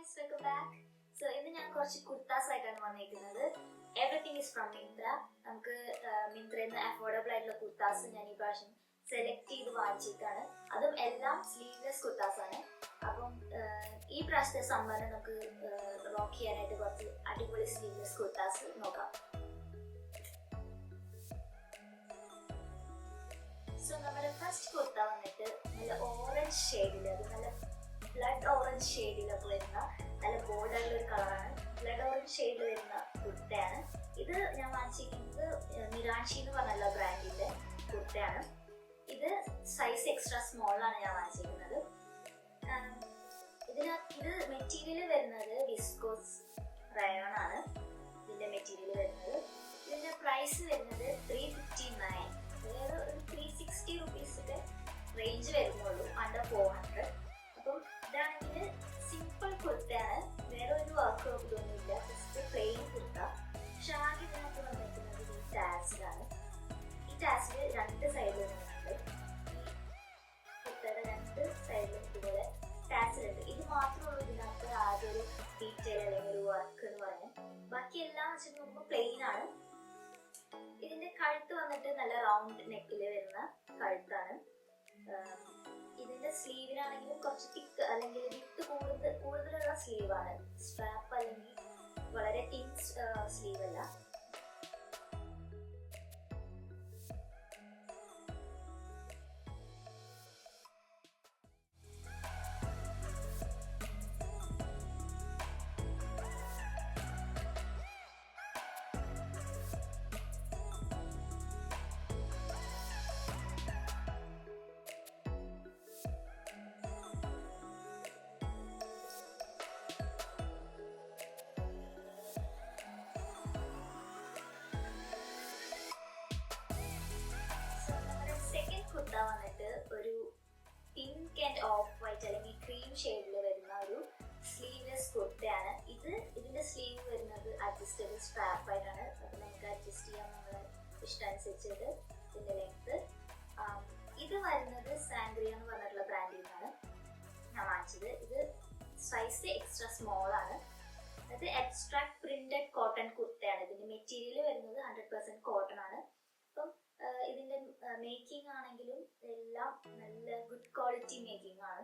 Guys, welcome back. So ഇന്ന് ഞാൻ കുറച്ച് കുർത്താസ് ആയിട്ടാണ് വന്നിരിക്കുന്നത്. Everything is from Myntra. നമുക്ക് മിന്ത്രയിൽ നിന്ന് അഫോർഡബിൾ ആയിട്ടുള്ള കുർത്താസ് ഞാൻ ഈ പ്രാവശ്യം സെലക്ട് ചെയ്ത് വാങ്ങിച്ചിട്ടാണ്. അതും എല്ലാം സ്ലീവ്ലെസ് കുർത്താസ് ആണ്. അപ്പം ഈ പ്രാവശ്യത്തെ സമ്മറിന് നമുക്ക് റോക്ക് ചെയ്യാനായിട്ട് കുറച്ച് അടിപൊളി സ്ലീവ്ലെസ് കുർത്താസ് നോക്കാം. സോ നമ്മുടെ ഫസ്റ്റ് കുർത്ത വന്നിട്ട് നല്ല ഓറഞ്ച് ഷെയ്ഡിൽ, അത് നല്ല ബ്ലഡ് ഓറഞ്ച് ഷെയ്ഡിലൊക്കെ വരുന്ന നല്ല ബോൾഡ് ആയിട്ടുള്ള ഒരു കളറാണ്. ബ്ലഡ് ഓറഞ്ച് ഷെയ്ഡിൽ വരുന്ന കുർത്തയാണ് ഇത്. ഞാൻ വാങ്ങിച്ചിരിക്കുന്നത് മിറാൻഷി എന്ന് പറഞ്ഞുള്ള ബ്രാൻഡിന്റെ കുർത്തയാണ് ഇത്. സൈസ് എക്സ്ട്രാ സ്മോളാണ് ഞാൻ വാങ്ങിച്ചിരിക്കുന്നത്. ഇത് മെറ്റീരിയൽ വരുന്നത് വിസ്കോസ് റയോൺ ആണ് ഇതിന്റെ മെറ്റീരിയൽ വരുന്നത്. ഇതിന്റെ പ്രൈസ് വരുന്നത് 359, അതായത് ഒരു 360 റുപ്പീസിന്റെ റേഞ്ച് വരുന്നുള്ളൂ, അണ്ടർ 400. അപ്പം ഇതാണെങ്കിൽ സിമ്പിൾ കുർത്തയാണ്, വേറെ ഒരു വർക്ക് ഇതൊന്നുമില്ല, ജസ്റ്റ് പ്ലെയിൻ കുർത്ത. പക്ഷെ ആകെ ഇതിനകത്ത് വന്നിരിക്കുന്നത് ഈ ടാസിലാണ്. ഈ ടാസിൽ രണ്ട് സൈഡിൽ വരുന്നുണ്ട്. ഈ കുർത്തയുടെ രണ്ട് സൈഡിലും ഇതുപോലെ ടാസിലുണ്ട്. ഇത് മാത്രമുള്ളൂ ഇതിനകത്ത് ആകെ ഒരു ഡീറ്റെയിൽ അല്ലെങ്കിൽ ഒരു വർക്ക് എന്ന് പറയാൻ. ബാക്കി എല്ലാം വെച്ചിട്ട് നോക്കുമ്പോൾ പ്ലെയിൻ ആണ്. ഇതിന്റെ കഴുത്ത് വന്നിട്ട് നല്ല റൗണ്ട് നെക്കിൽ വരുന്ന കഴുത്താണ്. ഇതിന്റെ സ്ലീവിനാണെങ്കിലും കുറച്ച് തിക്ക് അല്ലെങ്കിൽ വിട്ട് കൂടുതലുള്ള സ്ലീവാണ്. സ്ട്രാപ്പ് അല്ലെങ്കിൽ വളരെ തിൻ സ്ലീവ് അല്ല. കുർത്ത വന്നിട്ട് ഒരു പിങ്ക് ആൻഡ് ഓഫ് വൈറ്റ് അല്ലെങ്കിൽ ക്രീം ഷെയ്ഡിൽ വരുന്ന ഒരു സ്ലീവ്ലെസ് കുർത്തയാണ് ഇത്. ഇതിന്റെ സ്ലീവ് വരുന്നത് അഡ്ജസ്റ്റബിൾ സ്ട്രാപ്പ് ആയിട്ടാണ്. അത് നമുക്ക് അഡ്ജസ്റ്റ് ചെയ്യാൻ നമ്മുടെ ഇഷ്ടമനുസരിച്ചിട്ട് ഇതിന്റെ ലെങ്ത്. ഇത് വരുന്നത് സാൻഗ്രിയ എന്ന് പറഞ്ഞിട്ടുള്ള ബ്രാൻഡിൽ നിന്നാണ് ഞാൻ വാങ്ങിച്ചത്. ഇത് സൈസ് എക്സ്ട്രാ സ്മോൾ ആണ്. അത് എബ്സ്ട്രാക്ട് പ്രിന്റഡ് കോട്ടൺ കുർത്തയാണ്. ഇതിന്റെ മെറ്റീരിയൽ വരുന്നത് 100% കോട്ടൺ ആണ്. അപ്പം ഇതിന്റെ മേക്കിംഗ് ആണെങ്കിലും എല്ലാം നല്ല ഗുഡ് ക്വാളിറ്റി മേക്കിംഗ് ആണ്.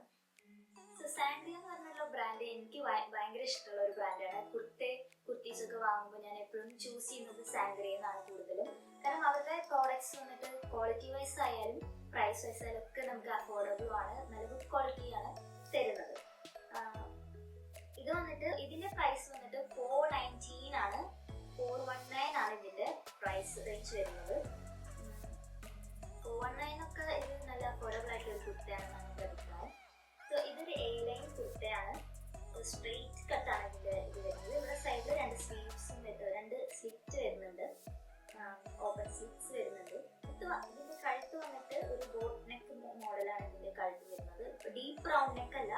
സോ സാൻഗ്രിയ എന്ന് പറഞ്ഞുള്ള ബ്രാൻഡ് എനിക്ക് ഭയങ്കര ഇഷ്ടമുള്ള ഒരു ബ്രാൻഡാണ്. കുർത്തീസ് ഒക്കെ വാങ്ങുമ്പോൾ ഞാൻ എപ്പോഴും ചൂസ് ചെയ്യുന്നത് സാൻഗ്രിയ എന്നാണ് കൂടുതലും. കാരണം അവരുടെ പ്രോഡക്ട്സ് വന്നിട്ട് ക്വാളിറ്റി വൈസ് ആയാലും പ്രൈസ് വൈസ് ആയാലും ഒക്കെ നമുക്ക് അഫോർഡബിൾ ആണ്, നല്ല ഗുഡ് ക്വാളിറ്റിയാണ് തരുന്നത്. ഇത് വന്നിട്ട് ഇതിന്റെ പ്രൈസ് വന്നിട്ട് 419 ആണ്. 419 ആണ് ഇതിന്റെ പ്രൈസ് റേഞ്ച് വരുന്നത്. 419 ഒക്കെ ഇത് നല്ല അഫോർഡബിൾ ആയിട്ടുള്ള ഒരു കുർത്തയാണെന്നാണ് എൻ്റെ അഭിപ്രായം. സോ ഇതൊരു A ലൈൻ കുർത്തയാണ്. സ്ട്രെയിറ്റ് കട്ടാണ് ഇതിന്റെ ഇത് വരുന്നത്. ഇവിടെ സൈഡിൽ രണ്ട് സ്ലിറ്റ് വരുന്നുണ്ട്, ഓപ്പൺ സ്ലിറ്റ്സ് വരുന്നുണ്ട്. ഇതിന്റെ കഴുത്ത് വന്നിട്ട് ഒരു ബോട്ട് നെക്ക് മോഡലാണ് ഇതിന്റെ കഴുത്ത് വരുന്നത്. ഡീപ്പ് റൗണ്ട് നെക്ക് അല്ല,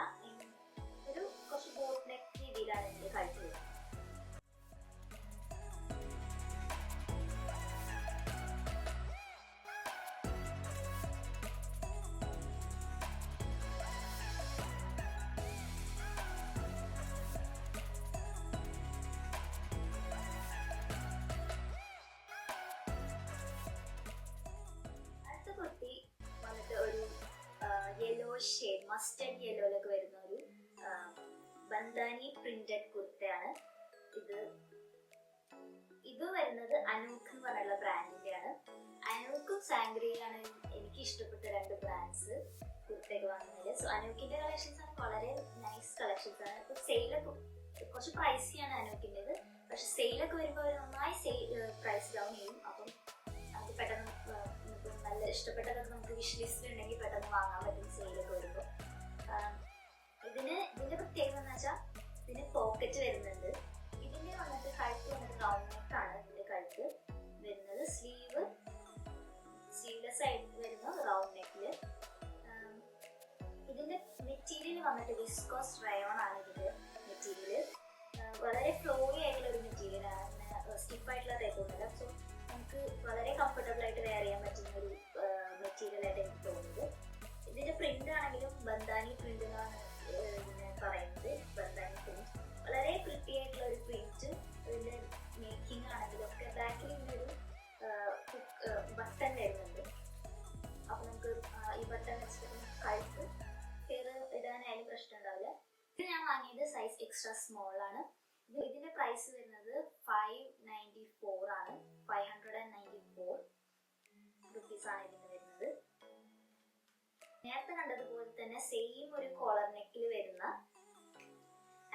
ഒരു കുറച്ച് ബോട്ട് നെക്ക് രീതിയിലാണ് ഇതിന്റെ കഴുത്ത് വരുന്നത്. കുർത്തി വന്നിട്ട് ഒരു യെല്ലോ ഷെയ്ഡ്, മസ്റ്റർഡ് യെല്ലോയിലൊക്കെ വരുന്ന ഒരു ബന്ധാനി പ്രിന്റഡ് കുർത്തയാണ് ഇത് വരുന്നത് അനൂക്ക് എന്ന് പറയുന്ന ബ്രാൻഡിന്റെ ആണ്. അനൂക്കും സാൻഗ്രിയയാണ് എനിക്ക് ഇഷ്ടപ്പെട്ട രണ്ട് ബ്രാൻഡ്സ് കുർത്തയൊക്കെ വാങ്ങുന്നത്. സോ അനൂക്കിന്റെ കളക്ഷൻസ് ആണ് വളരെ നൈസ് കളക്ഷൻസ് ആണ്. ഇപ്പൊ സെയിലൊക്കെ കുറച്ച് പ്രൈസിയാണ് അനൂക്കിൻ്റെത്, പക്ഷെ സെയിലൊക്കെ വരുമ്പോൾ അവർ നന്നായി പ്രൈസ് ഡൗൺ ചെയ്യും. അപ്പം നമുക്ക് പെട്ടെന്ന് നല്ല ഇഷ്ടപ്പെട്ടതൊക്കെ നമുക്ക് വിഷ് ലിസ്റ്റിൽ ഉണ്ടെങ്കിൽ പെട്ടെന്ന് വാങ്ങാൻ പറ്റും സെയിലൊക്കെ വരുമ്പോൾ. ഇതിന്റെ പ്രത്യേകത എന്ന് വെച്ചാൽ ഇതിന് പോക്കറ്റ് വരുന്നുണ്ട്. ഇതിന്റെ വന്നിട്ട് കഴുത്ത് വന്നിട്ട് റൗണ്ട് നെക്ക് ആണ്. ഇതിന്റെ കഴുത്ത് വരുന്നത് സ്ലീവ്ലെസ് ആയിട്ട് വരുന്ന റൗണ്ട് നെക്കില്. ഇതിന്റെ മെറ്റീരിയൽ വന്നിട്ട് വിസ്കോസ് റയോൺ ആണ് ഇതിന്റെ മെറ്റീരിയൽ. വളരെ ഫ്ലോയി ആയിട്ടുള്ള ഒരു മെറ്റീരിയൽ ആണ്, സ്റ്റിഫ് ആയിട്ടുള്ള ടൈപ്പൊന്നുമില്ല. സോ നമുക്ക് വളരെ കംഫർട്ടബിൾ ആയിട്ട് വെയർ ചെയ്യാൻ പറ്റുന്ന ഒരു മെറ്റീരിയൽ ആയിട്ട് എനിക്ക് തോന്നുന്നത്. ഇതിന്റെ പ്രിന്റ് ആണെങ്കിലും ബന്ധാനി പ്രിന്റ് എന്നാണ് പറയുന്നത്. ബന്ധാനി പ്രിന്റ് സൈസ് എക്സ്ട്രാ സ്മോൾ ആണ്. ഇതിന്റെ പ്രൈസ് വരുന്നത് 594 ആണ്. 594 റുപ്പീസ് ആണ് ഇതിന് വരുന്നത്. നേരത്തെ കണ്ടതുപോലെ തന്നെ സെയിം ഒരു കോളർ നെക്കിൽ വരുന്ന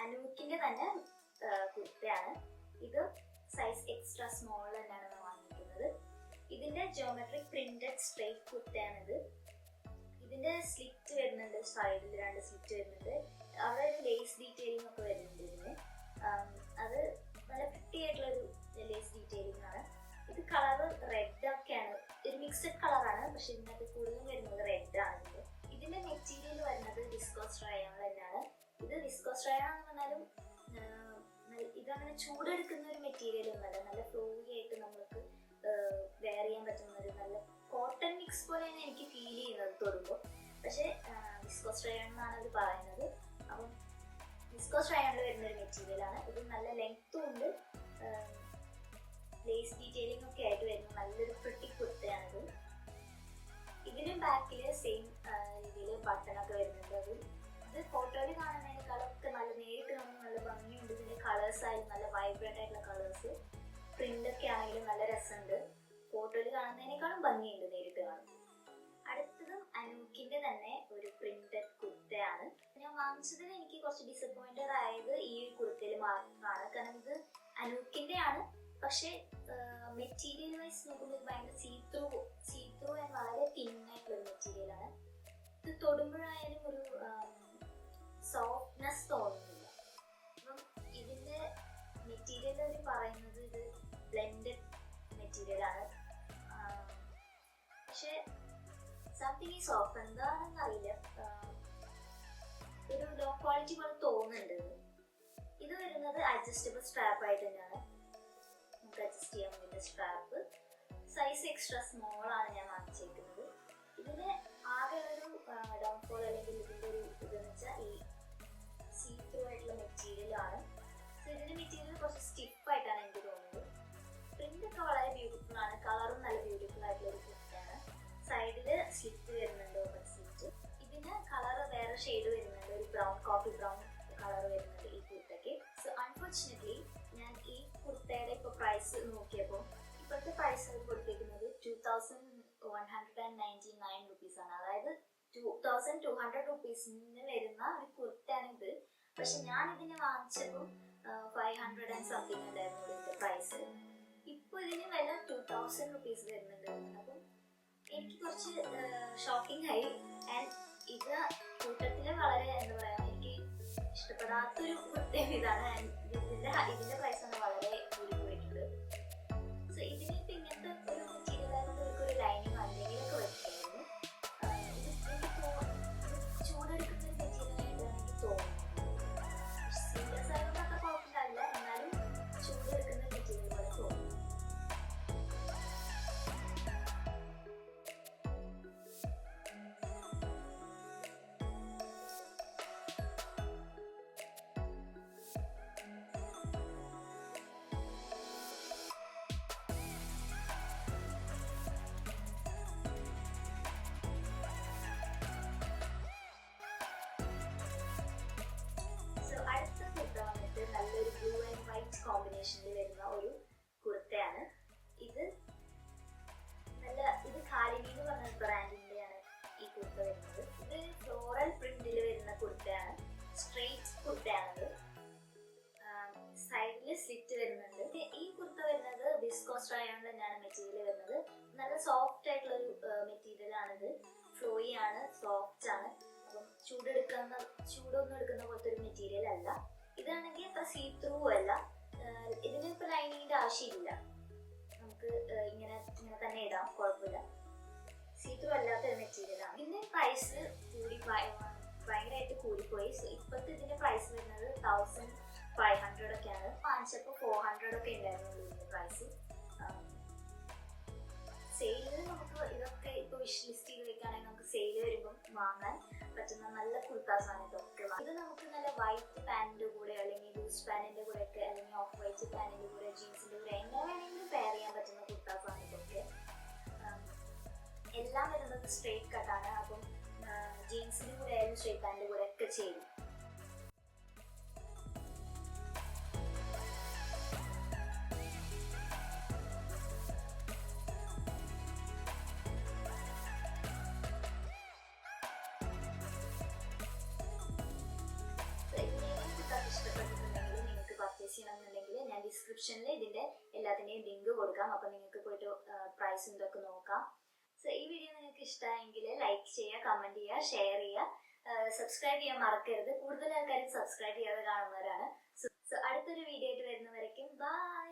അനൂക്കിന്റെ തന്നെ കുർത്തയാണ്. ഇത് സൈസ് എക്സ്ട്രാ സ്മോൾ തന്നെയാണ് വാങ്ങിക്കുന്നത്. ഇതിന്റെ ജോമെട്രിക് പ്രിന്റഡ് സ്ട്രൈറ്റ് കുർത്തയാണിത്. ഇതിന്റെ സ്ലിറ്റ് വരുന്നുണ്ട്, സൈഡിൽ 2 സ്ലിറ്റ് വരുന്നുണ്ട്. അവിടെ ഒരു ലേസ് ഡീറ്റെയിലിംഗ് ഒക്കെ വരുന്നുണ്ട് ഇതിന്. അത് നല്ല പ്രിറ്റി ആയിട്ടുള്ളൊരു ലേസ് ഡീറ്റെയിലിംഗ് ആണ്. ഇത് കളർ റെഡ് ഒക്കെയാണ്, ഒരു മിക്സഡ് കളറാണ്, പക്ഷെ ഇതിനകത്ത് കൂടുതലും വരുന്നത് റെഡ് ആണ്. ഇതിന്റെ മെറ്റീരിയൽ വരുന്നത് വിസ്കോസ് റയോൺ തന്നെയാണ്. ഇത് വിസ്കോസ് റയോൺ എന്ന് പറഞ്ഞാലും ഇതങ്ങനെ ചൂടെടുക്കുന്ന ഒരു മെറ്റീരിയൽ ഒന്നല്ല, നല്ല ഫ്ലോയി ആയിട്ട് നമുക്ക് വെയർ ചെയ്യാൻ പറ്റുന്ന ഒരു നല്ല കോട്ടൺ മിക്സ് പോലെയാണ് എനിക്ക് ഫീൽ ചെയ്യുന്നത് തൊടുമ്പോൾ. പക്ഷെ വിസ്കോസ് റയോൺ എന്നാണ് അത് പറയുന്നത്. അപ്പം വിസ്കോസ് റയോണിൽ വരുന്ന ഒരു മെറ്റീരിയൽ ആണ്. ഇത് നല്ല ലെങ്ത്തും ഉണ്ട്, ലേസ് ഡീറ്റെയിലിംഗ് ഒക്കെ ആയിട്ട് വരുന്ന നല്ലൊരു പ്രിട്ടി കുർത്തയാണിത്. ഇതിനും ബാക്കിൽ സെയിം രീതിയിൽ ബട്ടണൊക്കെ വരുന്നുണ്ട്. ഇത് ഫോട്ടോയിൽ കാണുന്നതിനേക്കാളൊക്കെ നല്ല നേരിട്ട് കാണുമ്പോൾ നല്ല ഭംഗിയുണ്ട്. ഇതിന്റെ കളേഴ്സ് ആയാലും നല്ല വൈബ്രന്റ് ആയിട്ടുള്ള കളേഴ്സ്, പ്രിന്റ് ഒക്കെ ആണെങ്കിലും നല്ല രസമുണ്ട്. ഫോട്ടോയിൽ കാണുന്നതിനേക്കാളും ഭംഗിയുണ്ട് നേരിട്ട് കാണുമ്പോൾ. അടുത്തതും അനൂക്കിന്റെ തന്നെ ഒരു പ്രിന്റഡ് കുർത്തയാണ്. ഞാൻ വാങ്ങിച്ചതിൽ എനിക്ക് കുറച്ച് ഡിസപ്പോയിന്റഡ് ആയത് ഈ ഒരു കുർത്തയിൽ മാത്രമാണ്. കാരണം ഇത് അനൂക്കിന്റെ ആണ്, പക്ഷെ മെറ്റീരിയൽ വൈസ് നോക്കുമ്പോൾ ഭയങ്കര സീത്രൂ വളരെ തിന്നായിട്ടുള്ള മെറ്റീരിയൽ ആണ്. ഇത് തൊടുമ്പോഴായാലും ഒരു സോഫ്റ്റ്നെസ് തോന്നുന്നില്ല. അപ്പം ഇതിന്റെ മെറ്റീരിയൽ അവർ പറയുന്നത് ഇത് ബ്ലെൻഡഡ് മെറ്റീരിയൽ ആണ്. പക്ഷെ സംതിങ് ഈസ് ഓഫ്, എന്താണെന്ന് അറിയില്ല, ഒരു ലോ ക്വാളിറ്റി പോലെ തോന്നുന്നുണ്ട്. ഇത് വരുന്നത് അഡ്ജസ്റ്റബിൾ സ്ട്രാപ്പ് ആയിട്ട് തന്നെയാണ്, നമുക്ക് അഡ്ജസ്റ്റ് ചെയ്യാൻ വേണ്ടിയിട്ട് സ്ട്രാപ്പ്. സൈസ് എക്സ്ട്രാ സ്മോൾ ആണ് ഞാൻ വാങ്ങിച്ചേക്കുന്നത്. ഇതിന് ആകെ ഒരു ഡൗൺഫോൾ അല്ലെങ്കിൽ ഇതിൻ്റെ ഒരു ഇതെന്ന് വെച്ചാൽ ഈ സീത്രൂ ആയിട്ടുള്ള മെറ്റീരിയൽ ആണ്. സോ ഇതിന്റെ മെറ്റീരിയൽ കുറച്ച് സ്റ്റിഫായിട്ടാണ് എനിക്ക് തോന്നുന്നത്. പ്രിന്റ് ഒക്കെ വളരെ ബ്യൂട്ടിഫുൾ ആണ്, കളറും നല്ല ബ്യൂട്ടിഫുൾ ആയിട്ടുള്ള ഒരു പ്രിന്റാണ്. സൈഡിൽ സ്ലിറ്റ് വരുന്നുണ്ട്, ഓപ്പൺ സ്ലിറ്റ്. ഇതിന് കളർ വേറെ ഷെയ്ഡ് വരുന്നുണ്ട്, ഒരു ബ്രൗൺ, കോഫി ബ്രൗൺ കളർ വരുന്നുണ്ട് ഈ കുർത്തയ്ക്ക്. സോ അൺഫോർച്ചുനേറ്റ്ലി ഞാൻ ഈ കുർത്തയുടെ ഇപ്പോൾ പ്രൈസ് നോക്കിയപ്പോൾ ഇപ്പോഴത്തെ പ്രൈസ് കൊടുത്തിരിക്കുന്നത് 2199 റുപ്പീസ് ആണ്. അതായത് 2200 റുപ്പീസിന് വരുന്ന ഒരു കുർത്തയാണ് ഇത്. പക്ഷെ ഞാൻ ഇതിനെ വാങ്ങിച്ചപ്പോൾ 500 ആൻഡ് സംതിങ് ഉണ്ടായിരുന്നു ഇതിന്റെ പ്രൈസ്. ഇപ്പൊ ഇതിന് വില 2000 റുപ്പീസ് വരുന്നുണ്ട്. അപ്പം എനിക്ക് കുറച്ച് ഷോക്കിംഗ് ആയി. ആൻഡ് ഇത് കൂട്ടത്തില് വളരെ എന്താ പറയാ, എനിക്ക് ഇഷ്ടപ്പെടാത്തൊരു കുർത്തയും ഇതാണ്. ഇതിന്റെ പ്രൈസാണ് വളരെ കൂടി പോയിട്ടുള്ളത്. സോ ഇതിനിപ്പോ ഇങ്ങനത്തെ ഒരു മെറ്റീരിയൽ ആയതുകൊണ്ട് ഒരു ലൈനിങ് എന്തെങ്കിലുമൊക്കെ വെച്ചായിരുന്നു. ഇത് എനിക്ക് ചൂടെടുക്കുന്ന ഒരു മെറ്റീരിയൽ ആയിട്ടാണ് എനിക്ക് തോന്നുന്നത്. സീരിയസ് ആയതുകൊണ്ട് അത്ര കുഴപ്പമില്ല, എന്നാലും ചൂടെടുക്കുന്ന മെറ്റീരിയൽ പോലെ തോന്നുന്നു. അടുത്ത കുർത്ത വന്നിട്ട് നല്ലൊരു ബ്ലൂ ആൻഡ് വൈറ്റ് കോമ്പിനേഷനിൽ വരുന്ന ഒരു കുർത്തയാണ്. ഇത് ഖാലിനി എന്ന് പറഞ്ഞ ബ്രാൻഡിന്റെയാണ് ഈ കുർത്ത വരുന്നത്. ഇത് ഫ്ലോറൽ പ്രിന്റിൽ വരുന്ന കുർത്തയാണ്, സ്ട്രെയിറ്റ് കുർത്തയാണത്. സൈഡിൽ സ്ലിറ്റ് വരുന്നുണ്ട്. ഈ കുർത്ത വരുന്നത് വിസ്കോസ് റയോൺ തന്നെയാണ് മെറ്റീരിയൽ വരുന്നത്. നല്ല സോഫ്റ്റ് ആയിട്ടുള്ള ഒരു മെറ്റീരിയൽ ആണിത്. ഫ്ലോയി ആണ്, സോഫ്റ്റ് ആണ്. അപ്പം ചൂടൊന്നും എടുക്കുന്ന പോലത്തെ ഒരു മെറ്റീരിയൽ അല്ല. ഇതാണെങ്കിൽ അത്ര സീത്രൂ അല്ല. ഇതിന് ഇപ്പൊ ലൈനിങ്ങിന്റെ ആവശ്യമില്ല, നമുക്ക് ഇങ്ങനെ തന്നെ ഇടാം, കുഴപ്പമില്ല. സീത്രൂ അല്ലാത്ത ഒരു മെറ്റീരിയൽ ആണ്. ഇതിന്റെ പ്രൈസ് ഭയങ്കരമായിട്ട് കൂടിപ്പോയി. ഇപ്പോഴത്തെ ഇതിന്റെ പ്രൈസ് വരുന്നത് 1500 ഒക്കെയാണ്. വാങ്ങിച്ചപ്പോൾ 400 ഒക്കെ ഉണ്ടായിരുന്നു ഇതിന്റെ പ്രൈസ്. സെയിലിൽ നമുക്ക് ഇതൊക്കെ ഇപ്പൊ വിഷ് ലിസ്റ്റ് ചെയ്ത് വെക്കുകയാണെങ്കിൽ നമുക്ക് സെയിൽ വരുമ്പം വാങ്ങാൻ പറ്റുന്ന നല്ല കുർത്താസാണ് ഇതൊക്കെ. ഇത് നമുക്ക് നല്ല വൈറ്റ് പാന്റിന്റെ കൂടെ അല്ലെങ്കിൽ ലൂസ് പാന്റിന്റെ കൂടെ ഒക്കെ, അല്ലെങ്കിൽ ഓഫ് വൈറ്റ് പാന്റിന്റെ കൂടെ, ജീൻസിന്റെ കൂടെ എങ്ങനെ വേണമെങ്കിലും പെയർ ചെയ്യാൻ പറ്റുന്ന കുർത്താസാണ് ഇതൊക്കെ. എല്ലാം വരുന്നത് സ്ട്രെയിറ്റ് കട്ടാണ്. അപ്പം ജീൻസിന്റെ കൂടെ ആയാലും സ്ട്രെയിറ്റ് പാന്റിന്റെ കൂടെ ഒക്കെ ചെയ്യും. ഡിസ്ക്രിപ്ഷനിൽ ഇതിന്റെ എല്ലാത്തിന്റെയും ലിങ്ക് കൊടുക്കാം. അപ്പൊ നിങ്ങൾക്ക് പോയിട്ട് പ്രൈസും ഇതൊക്കെ നോക്കാം. സോ ഈ വീഡിയോ നിങ്ങൾക്ക് ഇഷ്ടമായെങ്കിൽ ലൈക്ക് ചെയ്യുക, കമന്റ് ചെയ്യുക, ഷെയർ ചെയ്യുക, സബ്സ്ക്രൈബ് ചെയ്യാൻ മറക്കരുത്. കൂടുതൽ ആൾക്കാരും സബ്സ്ക്രൈബ് ചെയ്യാതെ കാണുന്നവരാണ്. സോ അടുത്തൊരു വീഡിയോ ആയിട്ട് വരുന്നവരേക്കും ബൈ.